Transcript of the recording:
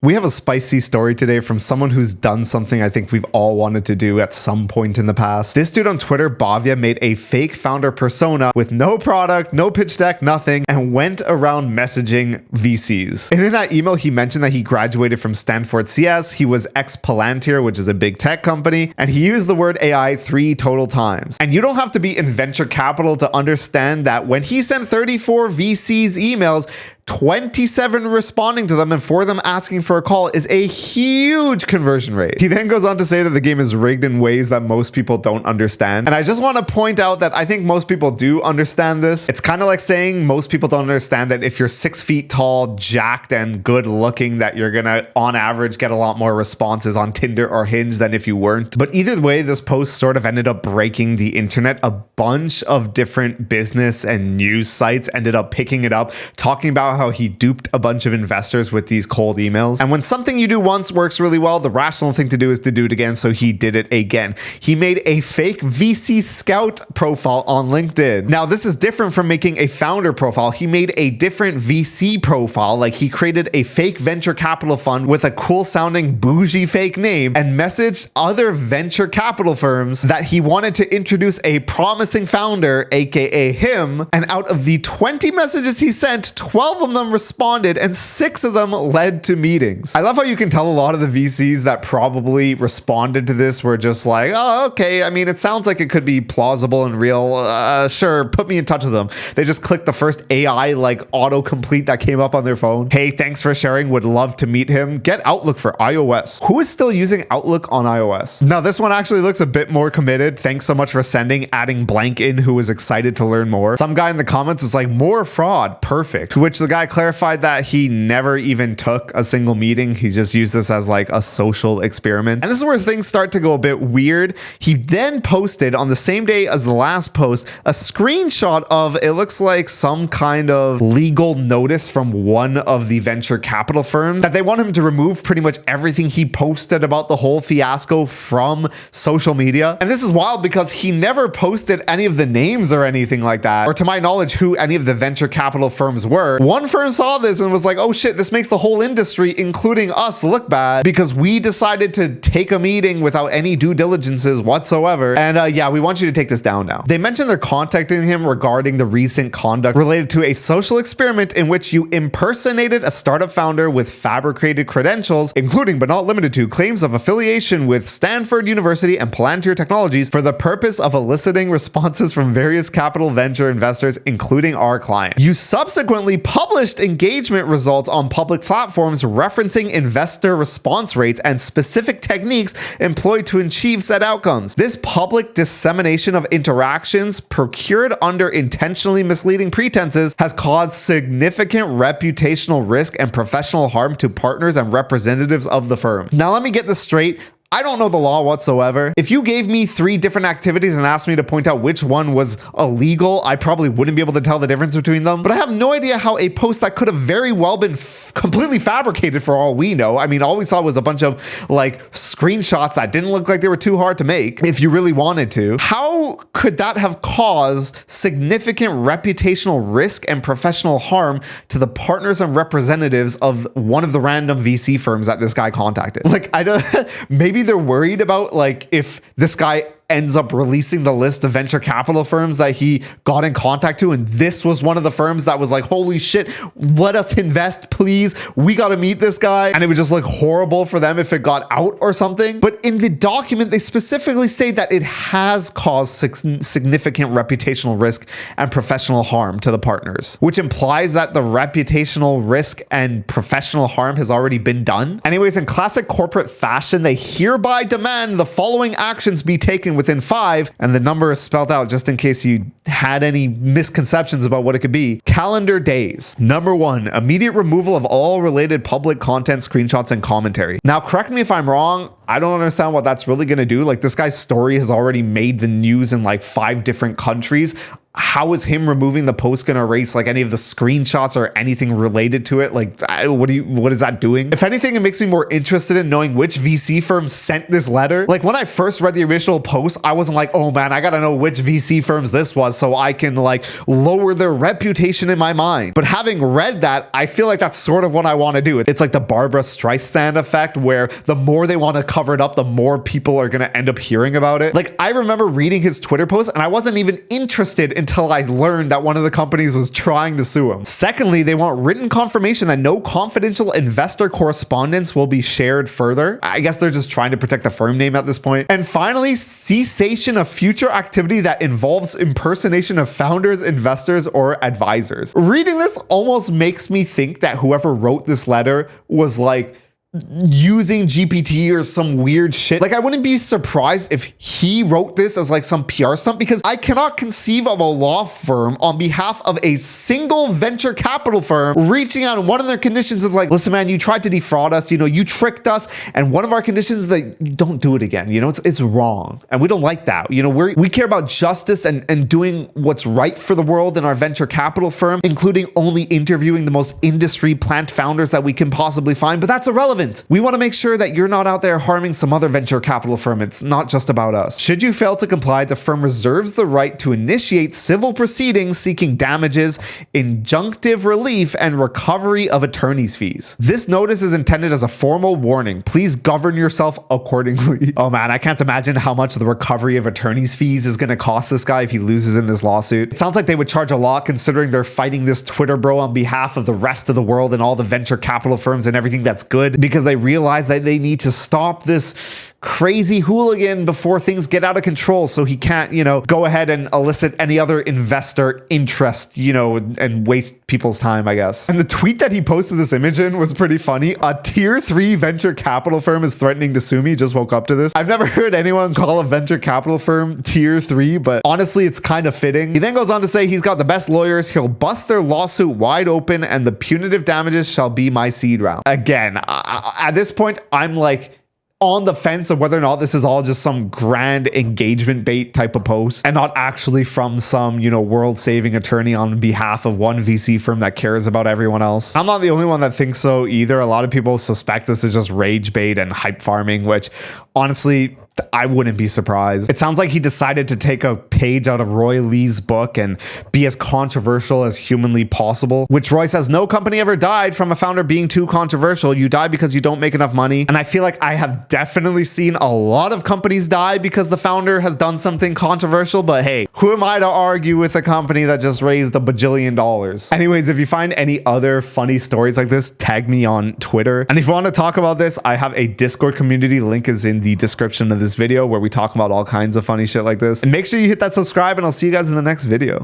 We have a spicy story today from someone who's done something I think we've all wanted to do at some point in the past. This dude on Twitter, Bhavya, made a fake founder persona with no product, no pitch deck, nothing, and went around messaging VCs. And in that email, he mentioned that he graduated from Stanford CS, he was ex-Palantir, which is a big tech company, and he used the word AI 3 total times. And you don't have to be in venture capital to understand that when he sent 34 VCs emails, 27 responding to them and 4 of them asking for a call is a huge conversion rate. He then goes on to say that the game is rigged in ways that most people don't understand. And I just want to point out that I think most people do understand this. It's kind of like saying most people don't understand that if you're 6 feet tall, jacked, and good looking, that you're gonna, on average, get a lot more responses on Tinder or Hinge than if you weren't. But either way, this post sort of ended up breaking the internet. A bunch of different business and news sites ended up picking it up, talking about how he duped a bunch of investors with these cold emails. And when something you do once works really well, the rational thing to do is to do it again. So he did it again. He made a fake VC scout profile on LinkedIn. Now, this is different from making a founder profile. He made a different VC profile. Like, he created a fake venture capital fund with a cool sounding bougie fake name and messaged other venture capital firms that he wanted to introduce a promising founder, aka him. And out of the 20 messages he sent, 12 of them responded and 6 of them led to meetings. I love how you can tell a lot of the VCs that probably responded to this were just like, oh, okay. I mean, it sounds like it could be plausible and real. Sure, put me in touch with them. They just clicked the first AI like autocomplete that came up on their phone. Hey, thanks for sharing. Would love to meet him. Get Outlook for iOS. Who is still using Outlook on iOS? Now, this one actually looks a bit more committed. Thanks so much for sending, adding blank in who was excited to learn more. Some guy in the comments was like, more fraud. Perfect. To which the guy clarified that he never even took a single meeting. He just used this as like a social experiment. And this is where things start to go a bit weird. He then posted on the same day as the last post a screenshot of, it looks like some kind of legal notice from one of the venture capital firms that they want him to remove pretty much everything he posted about the whole fiasco from social media. And this is wild because he never posted any of the names or anything like that, or to my knowledge, who any of the venture capital firms were. One firm saw this and was like, oh shit, this makes the whole industry, including us, look bad because we decided to take a meeting without any due diligences whatsoever. And yeah, we want you to take this down now. They mentioned they're contacting him regarding the recent conduct related to a social experiment in which you impersonated a startup founder with fabricated credentials, including but not limited to claims of affiliation with Stanford University and Palantir Technologies for the purpose of eliciting responses from various capital venture investors, including our client. You subsequently published engagement results on public platforms referencing investor response rates and specific techniques employed to achieve said outcomes. This public dissemination of interactions procured under intentionally misleading pretenses has caused significant reputational risk and professional harm to partners and representatives of the firm. Now, let me get this straight. I don't know the law whatsoever. If you gave me 3 different activities and asked me to point out which one was illegal, I probably wouldn't be able to tell the difference between them. But I have no idea how a post that could have very well been completely fabricated for all we know. I mean, all we saw was a bunch of like screenshots that didn't look like they were too hard to make if you really wanted to. How could that have caused significant reputational risk and professional harm to the partners and representatives of one of the random VC firms that this guy contacted? Like, I don't, maybe they're worried about like if this guy ends up releasing the list of venture capital firms that he got in contact to, and this was one of the firms that was like, holy shit, let us invest, please. We got to meet this guy. And it would just look horrible for them if it got out or something. But in the document, they specifically say that it has caused significant reputational risk and professional harm to the partners, which implies that the reputational risk and professional harm has already been done. Anyways, in classic corporate fashion, they hereby demand the following actions be taken within 5, and the number is spelled out just in case you had any misconceptions about what it could be. Calendar days. Number 1, immediate removal of all related public content, screenshots, and commentary. Now, correct me if I'm wrong. I don't understand what that's really going to do. Like, this guy's story has already made the news in like 5 different countries. how is him removing the post going to erase like any of the screenshots or anything related to it? Like, what is that doing? If anything, it makes me more interested in knowing which VC firm sent this letter. Like when I first read the original post, I wasn't like, oh man, I gotta know which VC firms this was so I can like lower their reputation in my mind. But having read that, I feel like that's sort of what I want to do. It's like the Barbara Streisand effect, where the more they want to cover it up, the more people are going to end up hearing about it. Like I remember reading his Twitter post and I wasn't even interested until I learned that one of the companies was trying to sue him. Secondly, they want written confirmation that no confidential investor correspondence will be shared further. I guess they're just trying to protect the firm name at this point. And finally, cessation of future activity that involves impersonation of founders, investors, or advisors. Reading this almost makes me think that whoever wrote this letter was like using GPT or some weird shit. Like I wouldn't be surprised if he wrote this as like some PR stunt, because I cannot conceive of a law firm on behalf of a single venture capital firm reaching out, and one of their conditions is like, listen man, you tried to defraud us, you tricked us, and one of our conditions is that you don't do it again. It's wrong, and we don't like that. We care about justice and doing what's right for the world in our venture capital firm, including only interviewing the most industry plant founders that we can possibly find, but that's irrelevant. We want to make sure that you're not out there harming some other venture capital firm. It's not just about us. Should you fail to comply, the firm reserves the right to initiate civil proceedings seeking damages, injunctive relief, and recovery of attorney's fees. This notice is intended as a formal warning. Please govern yourself accordingly. Oh man, I can't imagine how much the recovery of attorney's fees is going to cost this guy if he loses in this lawsuit. It sounds like they would charge a lot, considering they're fighting this Twitter bro on behalf of the rest of the world and all the venture capital firms and everything that's good, because they realize that they need to stop this crazy hooligan before things get out of control, so he can't, go ahead and elicit any other investor interest, and waste people's time, I guess. And the tweet that he posted this image in was pretty funny. A tier 3 venture capital firm is threatening to sue me. Just woke up to this. I've never heard anyone call a venture capital firm tier 3, but honestly, it's kind of fitting. He then goes on to say he's got the best lawyers. He'll bust their lawsuit wide open, and the punitive damages shall be my seed round. Again, at this point, I'm like on the fence of whether or not this is all just some grand engagement bait type of post and not actually from some, world-saving attorney on behalf of one VC firm that cares about everyone else. I'm not the only one that thinks so either. A lot of people suspect this is just rage bait and hype farming, which honestly, I wouldn't be surprised. It sounds like he decided to take a page out of Roy Lee's book and be as controversial as humanly possible, which Roy says no company ever died from a founder being too controversial. You die because you don't make enough money. And I feel like I have definitely seen a lot of companies die because the founder has done something controversial, but hey, who am I to argue with a company that just raised $1 bajillion? Anyways, if you find any other funny stories like this, tag me on Twitter. And if you want to talk about this, I have a Discord community. Link is in the description of this video, where we talk about all kinds of funny shit like this. And make sure you hit that subscribe, and I'll see you guys in the next video.